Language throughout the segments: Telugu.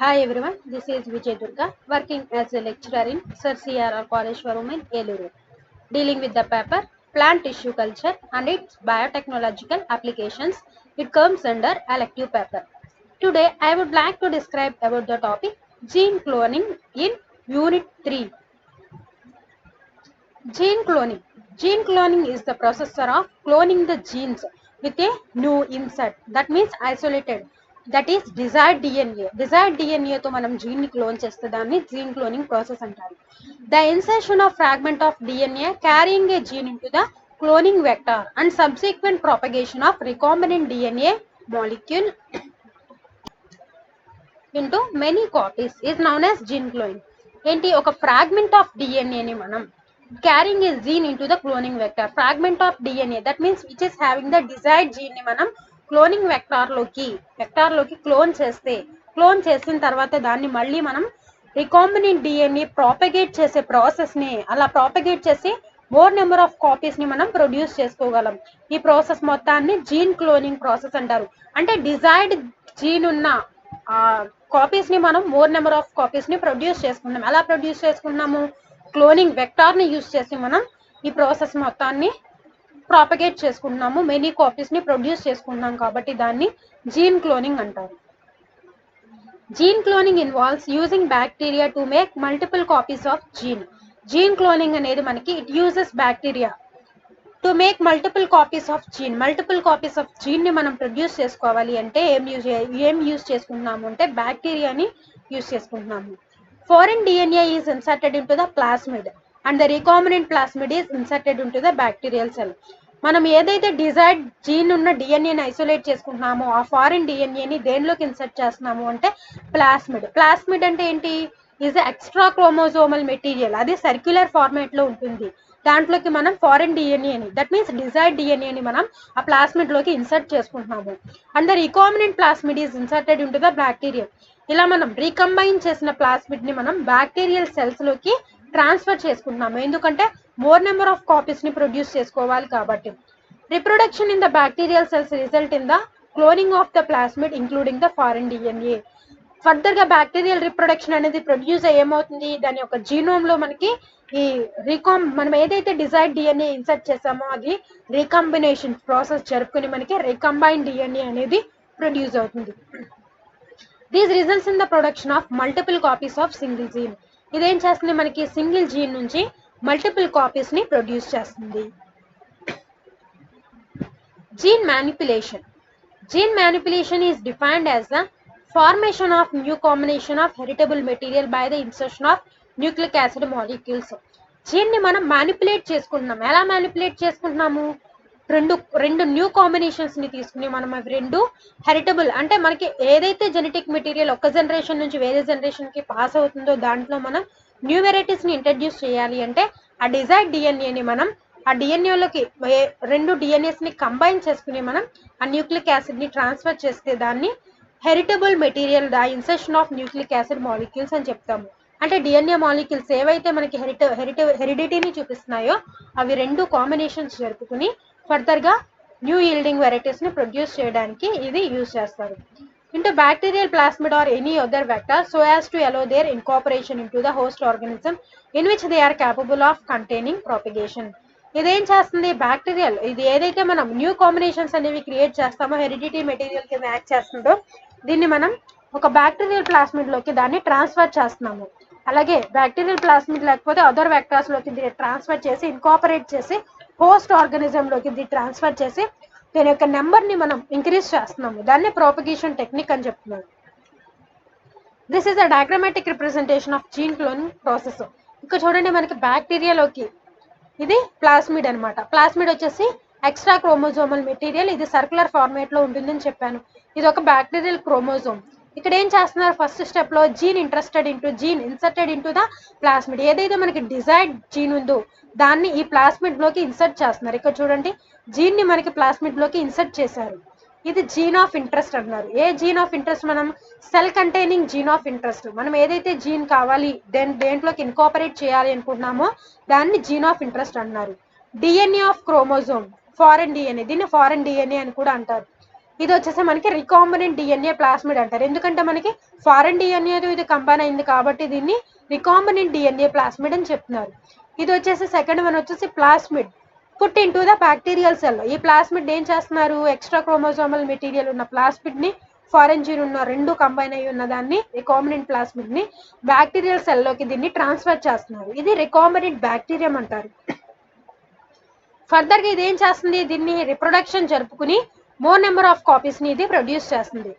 Hi everyone, this is Vijay Durga, working as a lecturer in Sir CRR College for Women, Eluru, dealing with the paper Plant Tissue Culture and its biotechnological applications. It comes under elective paper. Today, I would like to describe about the topic gene cloning in Unit 3. Gene cloning. Gene cloning is the process of cloning the genes with a new insert. That means isolated. That is desired DNA. Desired DNA తో మనం gene ని clone చేస్తే దాన్ని gene cloning process అంటారు. The insertion of fragment of DNA carrying a gene into the cloning vector and subsequent propagation of recombinant DNA molecule into many copies is known as gene cloning. ఏంటి ఒక ఫ్రాగ్మెంట్ ఆఫ్ డిఎన్ఏని మనం carrying a gene into the cloning vector. Fragment of DNA that means which is having the desired gene ని మనం క్లోనింగ్ వెక్టార్లోకి క్లోన్ చేసిన తర్వాత దాన్ని మళ్ళీ మనం రికాంబినెంట్ డిఎన్ఏ ప్రాపగేట్ చేసే ప్రాసెస్ ని అలా ప్రాపగేట్ చేసి మోర్ నెంబర్ ఆఫ్ కాపీస్ ని మనం ప్రొడ్యూస్ చేసుకోగలం. ఈ ప్రాసెస్ మొత్తాన్ని జీన్ క్లోనింగ్ ప్రాసెస్ అంటారు. అంటే డిజైర్డ్ జీన్ ఉన్న కాపీస్ ని మనం మోర్ నెంబర్ ఆఫ్ కాపీస్ ని ప్రొడ్యూస్ చేసుకుంటాం. ఎలా ప్రొడ్యూస్ చేసుకున్నాము? క్లోనింగ్ వెక్టార్ ని యూజ్ చేసి మనం ఈ ప్రాసెస్ మొత్తాన్ని ప్రాపగేట్ చేసుకుంటున్నాము, మెనీ కాపీస్ ని ప్రొడ్యూస్ చేసుకుంటున్నాం కాబట్టి దాన్ని జీన్ క్లోనింగ్ అంటారు. Gene cloning involves using bacteria to make multiple copies of gene. Gene cloning అనేది మనకి it uses bacteria to make multiple copies of gene ని మనం ప్రొడ్యూస్ చేసుకోవాలి అంటే ఏం యూజ్ చేసుకుంటున్నాము అంటే బ్యాక్టీరియాని యూజ్ చేసుకుంటున్నాము. Foreign DNA is inserted into the plasmid and the recombinant plasmid is inserted into the bacterial cell. మనం ఏదైతే డిజైర్డ్ జీన్ ఉన్న డిఎన్ఏని ఐసోలేట్ చేసుకుంటున్నామో ఆ ఫారిన్ డిఎన్ఏని దేనిలోకి ఇన్సర్ట్ చేస్తున్నాము అంటే ప్లాస్మిడ్ అంటే ఏంటి? Is extra chromosomal material. అది సర్క్యులర్ ఫార్మేట్ లో ఉంటుంది. దాంట్లోకి మనం ఫారిన్ డిఎన్ఏని దట్ మీన్స్ డిజైర్డ్ డిఎన్ఏని మనం ఆ ప్లాస్మిడ్ లోకి ఇన్సర్ట్ చేసుకుంటున్నాము. And the recombinant plasmid is inserted into the bacteria. ఇలా మనం రీకంబైన్ చేసిన ప్లాస్మిడ్ ని మనం బ్యాక్టీరియల్ సెల్స్ లోకి ట్రాన్స్ఫర్ చేసుకుంటున్నాము. ఎందుకంటే మోర్ నెంబర్ ఆఫ్ కాపీస్ ని ప్రొడ్యూస్ చేసుకోవాలి కాబట్టి. Reproduction in the bacterial cells result in the cloning of the plasmid including the foreign DNA. Further గా బ్యాక్టీరియల్ రిప్రొడక్షన్ అనేది ప్రొడ్యూస్ ఏమవుతుంది? దాని యొక్క జీనోమ్ లో మనకి ఈ మనం ఏదైతే డిజైర్డ్ డిఎన్ఏ ఇన్సర్ట్ చేసామో అది రీకంబినేషన్ ప్రాసెస్ జరుపుకుని మనకి రీకంబైన్ డిఎన్ఏ అనేది ప్రొడ్యూస్ అవుతుంది. These results in the production of multiple copies of single gene. ఇదేం చేస్తుంది? మనకి సింగిల్ జీన్ నుంచి మల్టిపుల్ కాపీస్ ని ప్రొడ్యూస్ చేస్తుంది. Gene manipulation. Gene manipulation is defined as the formation of new combination of heritable material by the insertion of nucleic acid molecules. Gene ని మనం మ్యానిపులేట్ చేసుకుంటున్నాం. ఎలా మ్యానిపులేట్ చేసుకుంటున్నాము? రెండు న్యూ కాంబినేషన్స్ ని తీసుకుని మనం అవి రెండు హెరిటబుల్ అంటే మనకి ఏదైతే జెనెటిక్ మెటీరియల్ ఒక జనరేషన్ నుంచి వేరే జనరేషన్ కి పాస్ అవుతుందో దాంట్లో మనం న్యూ వెరైటీస్ ని ఇంట్రడ్యూస్ చేయాలి అంటే ఆ డిజైర్డ్ డిఎన్ఏని మనం ఆ డిఎన్ఏలోకి రెండు డిఎన్ఏస్ ని కంబైన్ చేసుకుని మనం ఆ న్యూక్లిక్ యాసిడ్ ని ట్రాన్స్ఫర్ చేస్తే దాన్ని heritable material the insertion of nucleic acid molecules అని చెప్తాము. అంటే డిఎన్ఏ మాలిక్యూల్స్ ఏవైతే మనకి హెరిడిటీని చూపిస్తున్నాయో అవి రెండు కాంబినేషన్స్ జరుపుకుని ఫర్దర్ గా న్యూ ఈల్డింగ్ వెరైటీస్ ని ప్రొడ్యూస్ చేయడానికి ఇది యూజ్ చేస్తారు. into bacterial plasmid or any other vector so as to allow their incorporation into the host organism in which they are capable of containing propagation. ఇదేం చేస్తుంది? బ్యాక్టీరియల్ ఇది ఏదైతే మనం న్యూ కాంబినేషన్స్ అనేవి క్రియేట్ చేస్తామో హెరిడిటీ మెటీరియల్ కింద యాక్ట్ చేస్తుందో దీన్ని మనం ఒక బ్యాక్టీరియల్ ప్లాస్మిడ్ లోకి దాన్ని ట్రాన్స్ఫర్ చేస్తున్నాము. అలాగే బ్యాక్టీరియల్ ప్లాస్మిడ్ లేకపోతే అదర్ వెక్టర్స్ లోకి దీన్ని ట్రాన్స్ఫర్ చేసి ఇన్కాపరేట్ చేసి హోస్ట్ ఆర్గానిజం లోకి దీన్ని ట్రాన్స్ఫర్ చేసి దీని యొక్క నెంబర్ ని మనం ఇంక్రీజ్ చేస్తున్నాము. దాన్ని ప్రాపగేషన్ టెక్నిక్ అని చెప్తున్నారు. This is a diagrammatic representation of gene cloning process. ఇక్కడ చూడండి మనకి బ్యాక్టీరియాలోకి ఇది ప్లాస్మిడ్ అనమాట. ప్లాస్మిడ్ వచ్చేసి ఎక్స్ట్రా క్రోమోజోమల్ మెటీరియల్. ఇది సర్క్యులర్ ఫార్మేట్ లో ఉంటుందని చెప్పాను. ఇది ఒక బ్యాక్టీరియల్ క్రోమోజోమ్. ఇక్కడ ఏం చేస్తున్నారు? ఫస్ట్ స్టెప్ లో gene inserted into the plasmid. ఏదైతే మనకి డిజైర్డ్ జీన్ ఉందో దాన్ని ఈ ప్లాస్మిడ్ లోకి ఇన్సర్ట్ చేస్తున్నారు. ఇక్కడ చూడండి జీన్ ని మనకి ప్లాస్మిడ్ లోకి ఇన్సర్ట్ చేశారు. ఇది జీన్ ఆఫ్ ఇంట్రెస్ట్ అన్నారు. A gene of interest? మనం cell containing gene of interest. మనం ఏదైతే జీన్ కావాలి దేంట్లోకి ఇన్కాపరేట్ చేయాలి అనుకుంటున్నామో దాన్ని జీన్ ఆఫ్ ఇంట్రెస్ట్ అన్నారు. DNA of chromosome foreign DNA. దీన్ని ఫారెన్ డిఎన్ఏ అని కూడా అంటారు. ఇది వచ్చేసి మనకి రికాంబినెంట్ డిఎన్ఏ ప్లాస్మిడ్ అంటారు. ఎందుకంటే మనకి ఫారెన్ డిఎన్ఏతో ఇది కంబైన్ అయింది కాబట్టి దీన్ని రికాంబినెంట్ డిఎన్ఏ ప్లాస్మిడ్ అని చెప్తున్నారు. ఇది వచ్చేసి సెకండ్ వన్ వచ్చేసి plasmid put in to the bacterial cell. ఈ ప్లాస్మిడ్ ఏం చేస్తున్నారు, ఎక్స్ట్రా క్రోమోజోమల్ మెటీరియల్ ఉన్న ప్లాస్మిడ్ ని ఫారెన్ జీన్ ఉన్న రెండు కంబైన్ అయి ఉన్న దాన్ని రికాంబినెంట్ ప్లాస్మిడ్ ని బ్యాక్టీరియల్ సెల్ లోకి దీన్ని ట్రాన్స్ఫర్ చేస్తున్నారు. ఇది రికాంబినెంట్ బ్యాక్టీరియం అంటారు. ఫర్దర్ గా ఇది ఏం చేస్తుంది, దీన్ని రిప్రొడక్షన్ జరుపుకుని మోర్ నెంబర్ ఆఫ్ కాపీస్ ని ఇది ప్రొడ్యూస్ చేస్తుంది.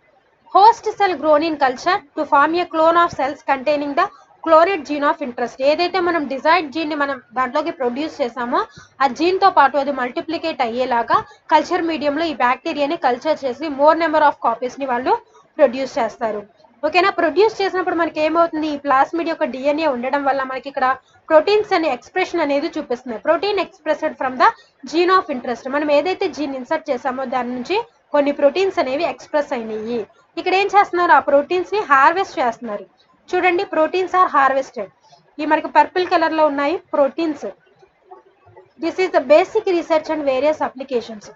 Host cell grown in culture to form a clone of cells containing the cloned gene of interest. ఏదైతే మనం డిజైర్డ్ జీన్ ని మనం దాంట్లోకి ప్రొడ్యూస్ చేసామో ఆ జీన్ తో పాటు అది మల్టిప్లికేట్ అయ్యేలాగా కల్చర్ మీడియంలో ఈ బ్యాక్టీరియాని కల్చర్ చేసి మోర్ నెంబర్ ఆఫ్ కాపీస్ ని వాళ్ళు ప్రొడ్యూస్ చేస్తారు. ఓకేనా. ప్రొడ్యూస్ చేసినప్పుడు మనకి ఏమవుతుంది, ఈ ప్లాస్మిడ్ యొక్క డిఎన్ఏ ఉండడం వల్ల మనకి ఇక్కడ ప్రోటీన్స్ అనే ఎక్స్ప్రెషన్ అనేది చూపిస్తుంది. Protein expressed from the gene of interest. మనం ఏదైతే జీన్ ఇన్సర్ట్ చేసామో దాని నుంచి కొన్ని ప్రోటీన్స్ అనేవి ఎక్స్ప్రెస్ అయినాయి. ఇక్కడ ఏం చేస్తున్నారు, ఆ ప్రోటీన్స్ ని హార్వెస్ట్ చేస్తున్నారు. చూడండి, ప్రోటీన్స్ ఆర్ హార్వెస్టెడ్. ఈ మనకి పర్పుల్ కలర్ లో ఉన్నాయి proteins. This is the basic research and various applications.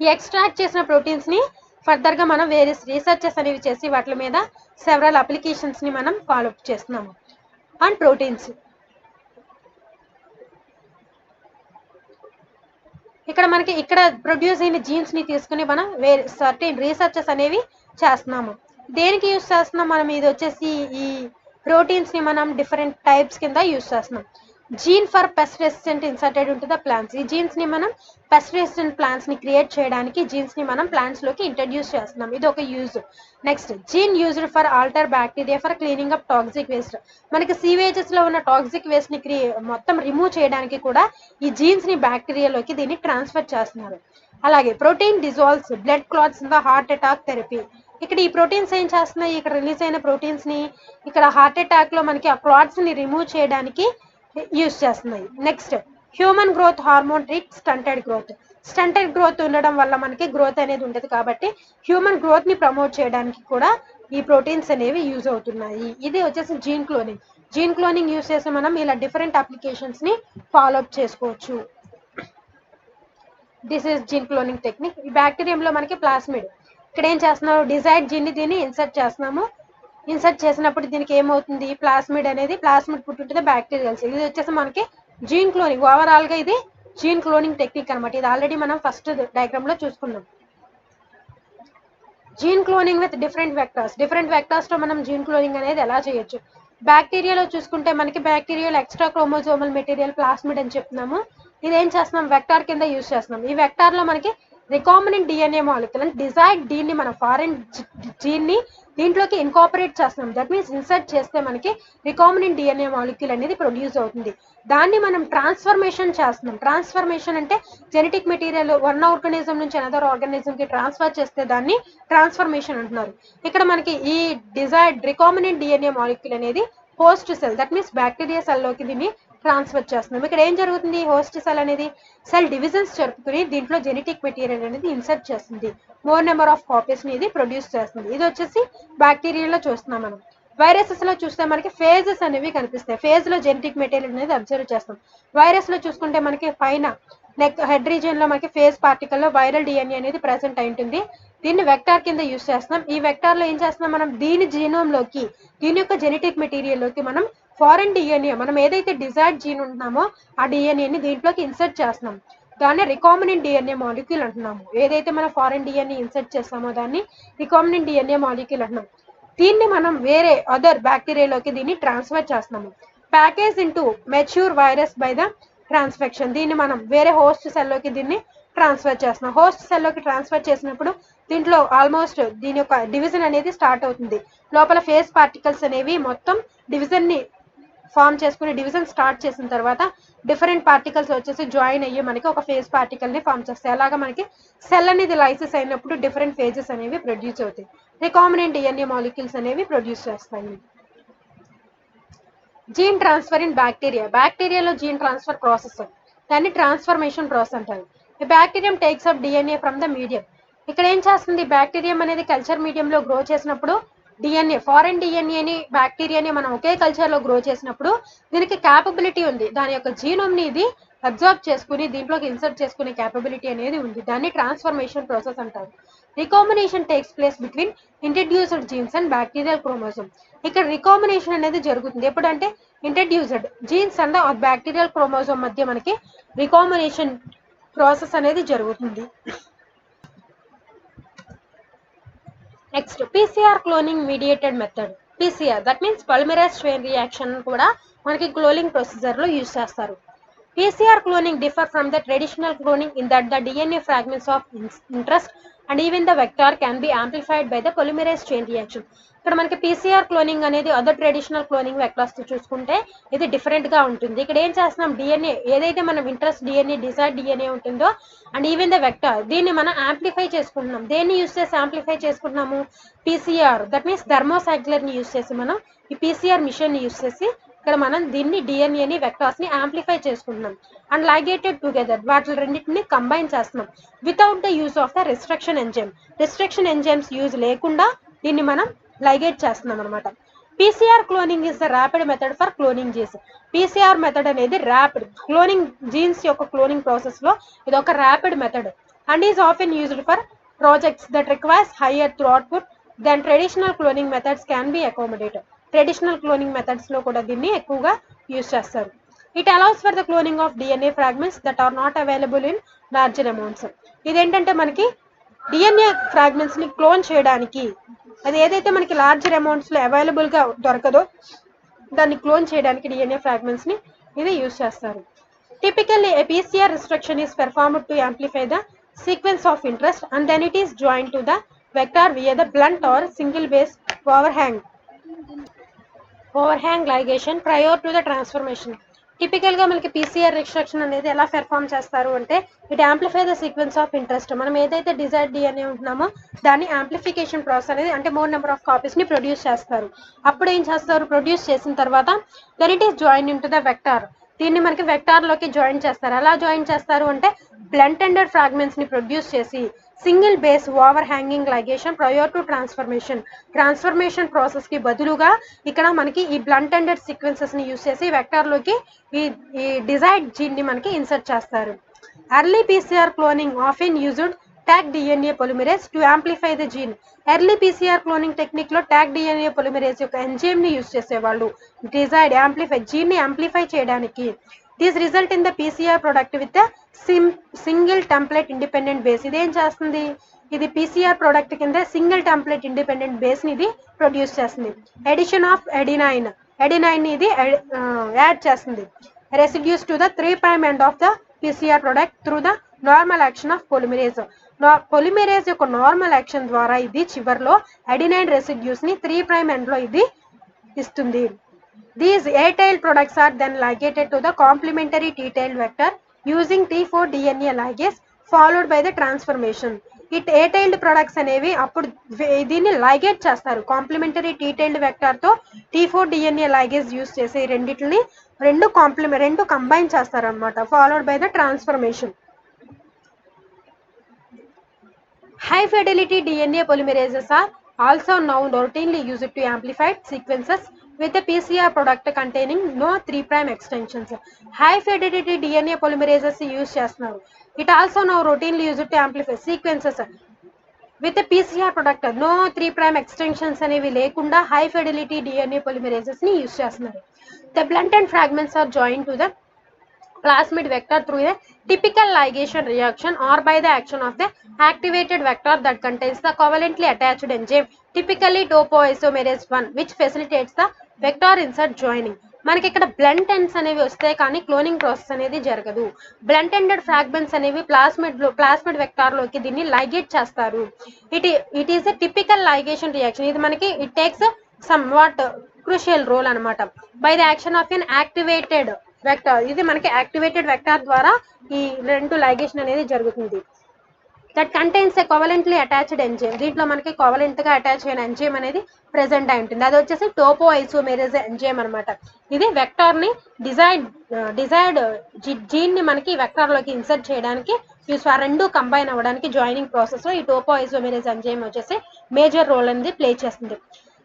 ఈ ఎక్స్ట్రాక్ట్ చేసిన ప్రోటీన్స్ ని ఫర్దర్ గా మనం వేరియస్ రీసెర్చెస్ అనేవి చేసి వాటి మీద సెవరల్ అప్లికేషన్స్ ని మనం ఫాలో అప్ చేస్తున్నాము అండ్ ప్రోటీన్స్. ఇక్కడ మనకి ఇక్కడ ప్రొడ్యూస్ అయిన జీన్స్ ని తీసుకుని మనం సర్టెన్ రీసెర్చెస్ అనేవి చేస్తున్నాము. దేనికి యూస్ చేస్తున్నాం మనం, ఇది వచ్చేసి ఈ ప్రోటీన్స్ ని మనం డిఫరెంట్ టైప్స్ కింద యూస్ చేస్తున్నాం. Gene for pest resistant inserted into the plants. ఈ జీన్స్ ని మనం పెస్ట్ రెసిస్టెంట్ ప్లాంట్స్ ని క్రియేట్ చేయడానికి జీన్స్ ని మనం ప్లాంట్స్ లోకి ఇంట్రడ్యూస్ చేస్తున్నాం. ఇది ఒక use. Next, gene used for alter bacteria for cleaning up toxic waste. మనకి సీవేజెస్ లో ఉన్న టాక్సిక్ వేస్ట్ ని మొత్తం రిమూవ్ చేయడానికి కూడా ఈ జీన్స్ ని బ్యాక్టీరియాలోకి దీన్ని ట్రాన్స్ఫర్ చేస్తున్నారు. అలాగే protein dissolves blood clots in the heart attack therapy. ఇక్కడ ఈ ప్రోటీన్స్ ఏం చేస్తున్నాయి, ఇక్కడ రిలీజ్ అయిన ప్రోటీన్స్ ని ఇక్కడ హార్ట్ అటాక్ లో మనకి ఆ క్లాట్స్ ని రిమూవ్ చేయడానికి యూస్ చేస్తున్నాయి. Next, human growth hormone treat stunted growth. Stunted growth ఉండడం వల్ల మనకి గ్రోత్ అనేది ఉండదు కాబట్టి హ్యూమన్ గ్రోత్ ని ప్రమోట్ చేయడానికి కూడా ఈ ప్రోటీన్స్ అనేవి యూజ్ అవుతున్నాయి. ఇది వచ్చేసి gene cloning. Gene cloning use చేసి మనం ఇలా డిఫరెంట్ అప్లికేషన్స్ ని ఫాలో అప్ చేసుకోవచ్చు. This is gene cloning technique. ఈ బ్యాక్టీరియంలో మనకి ప్లాస్మిడ్. ఇక్కడ ఏం చేస్తున్నాము, డిజైర్డ్ జీన్ ని దీన్ని ఇన్సర్ట్ చేస్తున్నాము. ఇన్సర్ట్ చేసినప్పుడు దీనికి ఏమవుతుంది, ప్లాస్మిడ్ అనేది ప్లాస్మిడ్ పుట్టుంటుంది బ్యాక్టీరియల్స్. ఇది వచ్చేసి మనకి జీన్ క్లోనింగ్. ఓవరాల్ గా ఇది జీన్ క్లోనింగ్ టెక్నిక్ అనమాట. ఇది ఆల్రెడీ మనం ఫస్ట్ డయాగ్రామ్ లో చూసుకున్నాం. Gene cloning with different vectors. Different vectors తో మనం జీన్ క్లోనింగ్ అనేది ఎలా చేయొచ్చు. బ్యాక్టీరియాలో చూసుకుంటే మనకి బ్యాక్టీరియాలో ఎక్స్ట్రా క్రోమోజోమల్ మెటీరియల్ ప్లాస్మిడ్ అని చెప్తున్నాము. ఇది ఏం చేస్తున్నాం, వెక్టార్ కింద యూజ్ చేస్తున్నాం. ఈ వెక్టార్ లో మనకి రికాంబినెంట్ డిఎన్ఏ మాలిక్యూల్ అంటే డిజైర్డ్ దీన్ని మన ఫారెన్ జీన్ ని దీంట్లోకి ఇన్కాపరేట్ చేస్తున్నాం. దట్ మీన్స్ ఇన్సర్ట్ చేస్తే మనకి రికాంబినెంట్ డిఎన్ఏ మాలిక్యూల్ అనేది ప్రొడ్యూస్ అవుతుంది. దాన్ని మనం ట్రాన్స్ఫర్మేషన్ చేస్తున్నాం. ట్రాన్స్ఫర్మేషన్ అంటే జెనెటిక్ మెటీరియల్ వన్ ఆర్గానిజం నుంచి అనదర్ ఆర్గానిజం కి ట్రాన్స్ఫర్ చేస్తే దాన్ని ట్రాన్స్ఫర్మేషన్ అంటున్నారు. ఇక్కడ మనకి ఈ డిజైర్డ్ రికాంబినెంట్ డిఎన్ఏ మాలిక్యూల్ అనేది host cell that means bacteria cell లోకి దీన్ని ట్రాన్స్ఫర్ చేస్తున్నాం. ఇక్కడ ఏం జరుగుతుంది, హోస్ట్ సెల్ అనేది సెల్ డివిజన్స్ జరుపుకుని దీంట్లో జెనెటిక్ మెటీరియల్ అనేది ఇన్సర్ట్ చేస్తుంది. మోర్ నెంబర్ ఆఫ్ కాపీస్ ని ఇది ప్రొడ్యూస్ చేస్తుంది. ఇది వచ్చేసి బ్యాక్టీరియాలో చూస్తున్నాం. మనం వైరసెస్ లో చూస్తే మనకి ఫేజెస్ అనేవి కనిపిస్తాయి. ఫేజ్ లో జెనెటిక్ మెటీరియల్ అనేది అబ్జర్వ్ చేస్తాం. వైరస్ లో చూసుకుంటే మనకి పైన నెక్ హెడ్ రీజియన్ లో మనకి ఫేజ్ పార్టికల్ లో వైరల్ డిఎన్ఏ అనేది ప్రెసెంట్ అయి ఉంటుంది. దీన్ని వెక్టార్ కింద యూస్ చేస్తున్నాం. ఈ వెక్టార్ లో ఏం చేస్తున్నాం, మనం దీని జీనోమ్ లోకి దీని యొక్క జెనెటిక్ మెటీరియల్ లోకి మనం ఫారెన్ డిఎన్ఏ మనం ఏదైతే డిజైర్డ్ జీన్ ఉంటున్నామో ఆ డిఎన్ఏని దీంట్లోకి ఇన్సర్ట్ చేస్తున్నాం. దాన్ని రికాంబినెంట్ డిఎన్ఏ మాలిక్యూల్ అంటున్నాము. ఏదైతే మనం ఫారెన్ డిఎన్ఏ ఇన్సర్ట్ చేస్తామో దాన్ని రికాంబినెంట్ డిఎన్ఏ మాలిక్యూల్ అంటున్నాం. దీన్ని మనం వేరే అదర్ బ్యాక్టీరియాలోకి దీన్ని ట్రాన్స్ఫర్ చేస్తున్నాము. Package into mature virus by the transfection. దీన్ని మనం వేరే హోస్ట్ సెల్ లోకి దీన్ని ట్రాన్స్ఫర్ చేస్తున్నాం. హోస్ట్ సెల్ లోకి ట్రాన్స్ఫర్ చేసినప్పుడు దీంట్లో ఆల్మోస్ట్ దీని యొక్క డివిజన్ అనేది స్టార్ట్ అవుతుంది. లోపల ఫేజ్ పార్టికల్స్ అనేవి మొత్తం డివిజన్ ని ఫామ్ చేసుకుని డివిజన్ స్టార్ట్ చేసిన తర్వాత డిఫరెంట్ పార్టికల్స్ వచ్చేసి జాయిన్ అయ్యి మనకి ఒక ఫేజ్ పార్టికల్ ని ఫామ్ చేస్తాయి. అలాగా మనకి సెల్ అనేది లైసిస్ అయినప్పుడు డిఫరెంట్ ఫేజెస్ అనేవి ప్రొడ్యూస్ అవుతాయి. రికాంబినెంట్ డిఎన్ఏ మాలిక్యూల్స్ అనేవి ప్రొడ్యూస్ చేస్తాయి. Gene transfer in bacteria. బ్యాక్టీరియాలో జీన్ ట్రాన్స్ఫర్ ప్రాసెస్ దాన్ని ట్రాన్స్ఫర్మేషన్ ప్రాసెస్ అంటారు. ఈ bacterium takes up DNA from the medium. ఇక్కడ ఏం చేస్తుంది, బ్యాక్టీరియం అనేది కల్చర్ మీడియంలో గ్రో చేసినప్పుడు డిఎన్ఏ ఫారెన్ డిఎన్ఏని బ్యాక్టీరియాని మనం ఒకే కల్చర్ లో గ్రో చేసినప్పుడు దీనికి క్యాపబిలిటీ ఉంది. దాని యొక్క జీనోమ్ ని ఇది అబ్జర్వ్ చేసుకుని దీంట్లోకి ఇన్సర్ట్ చేసుకునే క్యాపబిలిటీ అనేది ఉంది. దాన్ని ట్రాన్స్ఫర్మేషన్ ప్రాసెస్ అంటారు. Recombination takes place between introduced jeans and bacterial chromosome. ఇక్కడ రికాంబినేషన్ అనేది జరుగుతుంది ఎప్పుడంటే introduced jeans and bacterial chromosome మధ్య మనకి రికాంబినేషన్ ప్రాసెస్ అనేది జరుగుతుంది. Next PCR cloning mediated method. PCR that means polymerase chain reaction కూడా మనకి క్లోనింగ్ ప్రొసీజర్ లో యూజ్ చేస్తారు. PCR cloning differ from the traditional cloning in that the DNA fragments of interest and even the vector can be amplified by the polymerase chain reaction. ఇక్కడ మనకి పీసీఆర్ క్లోనింగ్ అనేది అదర్ ట్రెడిషనల్ క్లోనింగ్ వెక్టర్స్ తో చూసుకుంటే ఇది డిఫరెంట్ గా ఉంటుంది. ఇక్కడ ఏం చేస్తున్నాం, డిఎన్ఏ ఏదైతే మనం ఇంట్రెస్ట్ డిఎన్ఏ డిజైర్డ్ డిఎన్ఏ ఉంటుందో అండ్ ఈవెన్ ద వెక్టర్ దీన్ని మనం యాంప్లిఫై చేసుకుంటున్నాం. దేన్ని యూస్ చేసి యాంప్లిఫై చేసుకుంటున్నాము, పీసీఆర్ దట్ మీన్స్ థర్మోసైక్లర్ ని యూస్ చేసి మనం ఈ పీసీఆర్ మిషన్ ని యూస్ చేసి ఇక్కడ మనం దీన్ని డిఎన్ఏని వెక్టార్స్ ని యాంప్లిఫై చేసుకుంటున్నాం అండ్ లైగేటెడ్ టుగెదర్ వాటి రెండింటిని కంబైన్ చేస్తున్నాం without the use of the restriction enzyme. Restriction enzymes use లేకుండా దీన్ని మనం లైగేట్ చేస్తున్నాం అనమాట. PCR cloning is the rapid method for cloning genes. PCR method అనేది ర్యాపిడ్ క్లోనింగ్ జీన్స్ యొక్క క్లోనింగ్ ప్రాసెస్ లో ఇది ఒక rapid method and is often used for projects that requires higher throughput than traditional cloning methods can be accommodated. Traditional cloning methods లో కూడా దీన్ని ఎక్కువగా యూజ్ చేస్తారు. It allows for the cloning of DNA fragments that are not available in larger amounts. ఇదేంటంటే మనకి డిఎన్ఏ ఫ్రాగ్మెంట్స్ ని క్లోన్ చేయడానికి అది ఏదైతే మనకి లార్జర్ అమౌంట్స్ లో అవైలబుల్ గా దొరకదో దాన్ని క్లోన్ చేయడానికి డిఎన్ఏ ఫ్రాగ్మెంట్స్ ని ఇది యూజ్ చేస్తారు. Typically a PCR restriction is performed to amplify the sequence of interest and then it is join to the vector via the blunt or single base overhang ligation prior to the transformation. Typical గా మనకి పీసీఆర్ రిస్ట్రక్షన్ అనేది ఎలా పెర్ఫార్మ్ చేస్తారు అంటే it amplify the sequence of interest. మనం ఏదైతే డిజైర్డ్ డిఎన్ఏ ఉంటున్నామో దాన్ని యాంప్లిఫికేషన్ ప్రాసెస్ అనేది అంటే మోర్ నెంబర్ ఆఫ్ కాపీస్ ని ప్రొడ్యూస్ చేస్తారు. అప్పుడు ఏం చేస్తారు, ప్రొడ్యూస్ చేసిన తర్వాత then it is join into the vector. దీన్ని మనకి వెక్టార్ లోకి జాయిన్ చేస్తారు. ఎలా జాయిన్ చేస్తారు అంటే బ్లంట్ ఎండెడ్ ఫ్రాగ్మెంట్స్ ని ప్రొడ్యూస్ చేసి single base overhanging ligation prior to transformation. Transformation process కి బదులుగా ఇక్కడ మనకి ఈ బ్లంట్ ఎండెడ్ సీక్వెన్సెస్ ని యూస్ చేసి వెక్టార్ లోకి ఈ డిజైర్డ్ జీన్ ని మనకి ఇన్సర్ట్ చేస్తారు. Early PCR cloning often used Taq DNA polymerase to amplify the gene. Early PCR cloning technique లో ట్యాగ్ డిఎన్ఏ పొలిమరేజ్ యొక్క ఎంజైమ్ ని యూస్ చేసేవాళ్ళు డిజైర్డ్ యాంప్లిఫై జీన్ ని యాంప్లిఫై చేయడానికి. This result in the PCR product with single template independent base. ఇదేం చేస్తుంది, ఇది పీసీఆర్ ప్రొడక్ట్ కింద సింగిల్ టెంప్లెట్ ఇండిపెండెంట్ బేస్ ని ఇది ప్రొడ్యూస్ చేస్తుంది. ఎడిషన్ ఆఫ్ ఎడినైన్ ఇది యాడ్ చేస్తుంది residues to the 3' end of the PCR product through the normal action of polymerase. Polymerase యొక్క నార్మల్ యాక్షన్ ద్వారా ఇది చివర్లో ఎడినైన్ రెసిడ్యూస్ ని 3' ఎండ్ లో ఇది ఇస్తుంది. These A-tailed products are then ligated to the complementary T-tailed vector using T4 DNA ligase followed by the transformation. ఈ A-tailed products అనేవి అప్పుడు దీన్ని లైగేట్ చేస్తారు కాంప్లిమెంటరీ T-tailed వెక్టర్ తో T4 DNA ligase యూస్ చేసి రెండు కంబైన్ చేస్తారు అనమాట followed by the transformation. High fidelity DNA polymerases are also now routinely used to amplify sequences with a PCR product containing no 3' extensions. High fidelity DNA polymerases use చేస్తున్నారు. It also now routinely used to amplify sequences with a PCR product no 3' extensions అనేవి లేకుండా high fidelity DNA polymerases ని యూస్ చేస్తున్నారు. The blunted fragments are joined to the plasmid vector through a typical ligation reaction or by the action of the activated vector that contains the covalently attached enzyme, typically topoisomerase 1, which facilitates the vector insert joining. మనకి ఇక్కడ బ్లంట్ ఎండ్స్ అనేవి వస్తాయి కానీ క్లోనింగ్ ప్రాసెస్ అనేది జరగదు. బ్లంట్ ఎండెడ్ ఫ్రాగ్మెంట్స్ అనేవి ప్లాస్మిడ్ వెక్టార్ లోకి దీన్ని లైగేట్ చేస్తారు. It is a typical ligation reaction. ఇది మనకి it takes somewhat crucial role అనమాట by the action of an activated vector. ఇది మనకి యాక్టివేటెడ్ వెక్టార్ ద్వారా ఈ రెండు లైగేషన్ అనేది జరుగుతుంది. That contains a covalently attached enzyme. దీంట్లో మనకి కోవలెంట్ గా అటాచ్ అయిన ఎంజైమ్ అనేది ప్రెసెంట్ అయి ఉంటుంది. అది వచ్చేసి టోపో ఐసోమేరేజ్ ఎంజైమ్ అనమాట. ఇది వెక్టార్ ని డిజైర్డ్ జీన్ ని మనకి వెక్టార్ లోకి ఇన్సర్ట్ చేయడానికి రెండు కంబైన్ అవ్వడానికి జాయినింగ్ ప్రాసెస్ లో ఈ టోపో ఐసోమేరేజ్ ఎంజైమ్ వచ్చేసి మేజర్ రోల్ అనేది ప్లే చేస్తుంది.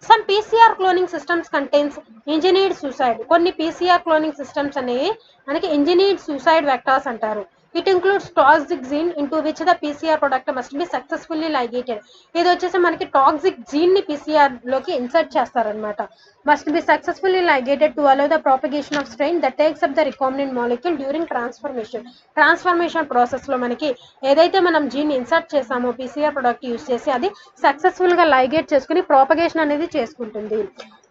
Some PCR cloning systems contains engineered suicide. కొన్ని పీసీఆర్ క్లోనింగ్ సిస్టమ్స్ అనేవి మనకి ఇంజనీర్డ్ సూసైడ్ వెక్టార్స్ అంటారు. It includes toxic gene into which the PCR product must be successfully ligated. ఇది వచ్చేసి మనకి టాక్సిక్ జీన్ ని పీసీఆర్ లోకి ఇన్సర్ట్ చేస్తారనమాట. Must be successfully ligated to allow the propagation of strain that takes up the recombinant molecule during transformation. Transformation process లో మనకి ఏదైతే మనం జీన్ ఇన్సర్ట్ చేసామో పీసీఆర్ ప్రొడక్ట్ యూస్ చేసి అది సక్సెస్ఫుల్ గా లైగేట్ చేసుకుని ప్రాపగేషన్ అనేది చేసుకుంటుంది.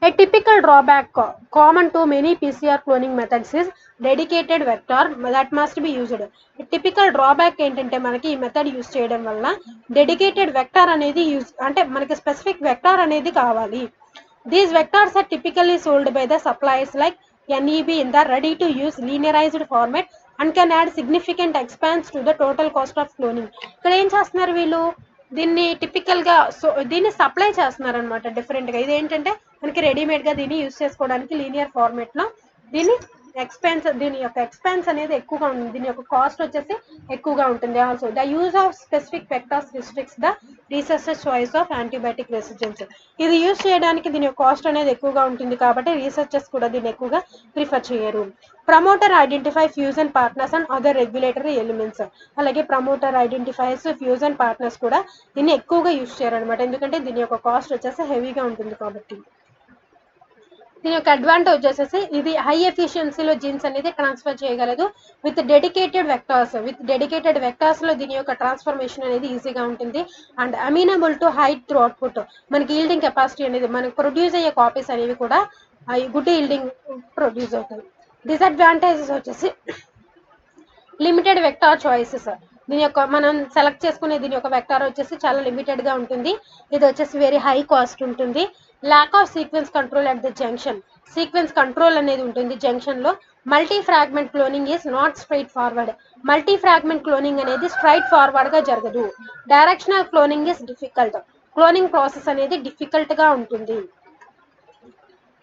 A typical drawback common to many PCR cloning methods is dedicated vector that must be used. Typical drawback ఏంటంటే మనకి ఈ మెథడ్ యూస్ చేయడం వల్ల డెడికేటెడ్ వెక్టార్ అనేది యూస్ అంటే మనకి స్పెసిఫిక్ వెక్టార్ అనేది కావాలి. These vectors are typically sold by the suppliers like NEB in the ready to use linearized format and can add significant expense to the total cost of cloning. ఇక్కడ ఏం చేస్తున్నారు వీళ్ళు, దీన్ని టిపికల్ గా దీన్ని సప్లై చేస్తున్నారు అనమాట డిఫరెంట్ గా. ఇది ఏంటంటే మనకి రెడీమేడ్ గా దీన్ని యూస్ చేసుకోవడానికి లీనియర్ ఫార్మేట్ లో దీని దీని యొక్క ఎక్స్పెన్స్ అనేది ఎక్కువగా ఉంటుంది, దీని యొక్క కాస్ట్ వచ్చేసి ఎక్కువగా ఉంటుంది. Also the use of specific vectors restricts the researchers choice of antibiotic resistance. ఇది యూజ్ చేయడానికి దీని యొక్క కాస్ట్ అనేది ఎక్కువగా ఉంటుంది కాబట్టి రీసెర్చర్స్ కూడా దీన్ని ఎక్కువగా ప్రిఫర్ చేయరు. Promoter identify fusion partners and other regulatory elements. అలాగే ప్రమోటర్ ఐడెంటిఫైస్ ఫ్యూజన్ పార్ట్నర్స్ కూడా దీన్ని ఎక్కువగా యూజ్ చేయరు అనమాట, ఎందుకంటే దీని యొక్క కాస్ట్ వచ్చేసి హెవీగా ఉంటుంది కాబట్టి. దీని యొక్క అడ్వాంటేజ్ వచ్చేసి ఇది హై ఎఫిషియన్సీలో జీన్స్ అనేది ట్రాన్స్ఫర్ చేయగలదు విత్ డెడికేటెడ్ వెక్టార్స్ లో దీని యొక్క ట్రాన్స్ఫర్మేషన్ అనేది ఈజీగా ఉంటుంది. And amenable to high throughput, మనకి ఈల్డింగ్ కెపాసిటీ అనేది మనకి ప్రొడ్యూస్ అయ్యే కాపీస్ అనేవి కూడా గుడ్ ఈల్డింగ్ ప్రొడ్యూస్ అవుతాయి. డిసడ్వాంటేజెస్ వచ్చేసి లిమిటెడ్ వెక్టార్ చాయిసెస్. దీని యొక్క మనం సెలెక్ట్ చేసుకునే దీని యొక్క వెక్టార్ వచ్చేసి చాలా లిమిటెడ్ గా ఉంటుంది. ఇది వచ్చేసి వెరీ హై కాస్ట్ ఉంటుంది. Lack of sequence control at the junction. Sequence control అనేది ఉంటుంది జంక్షన్ లో. Multi fragment cloning is not straight forward. Multi fragment cloning అనేది స్ట్రైట్ ఫార్వర్డ్ గా జరగదు. Directional cloning is difficult. Cloning process అనేది డిఫికల్ట్ గా ఉంటుంది.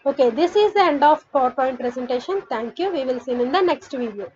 Okay, this is the end of PowerPoint presentation. Thank you. We will see you in the next video.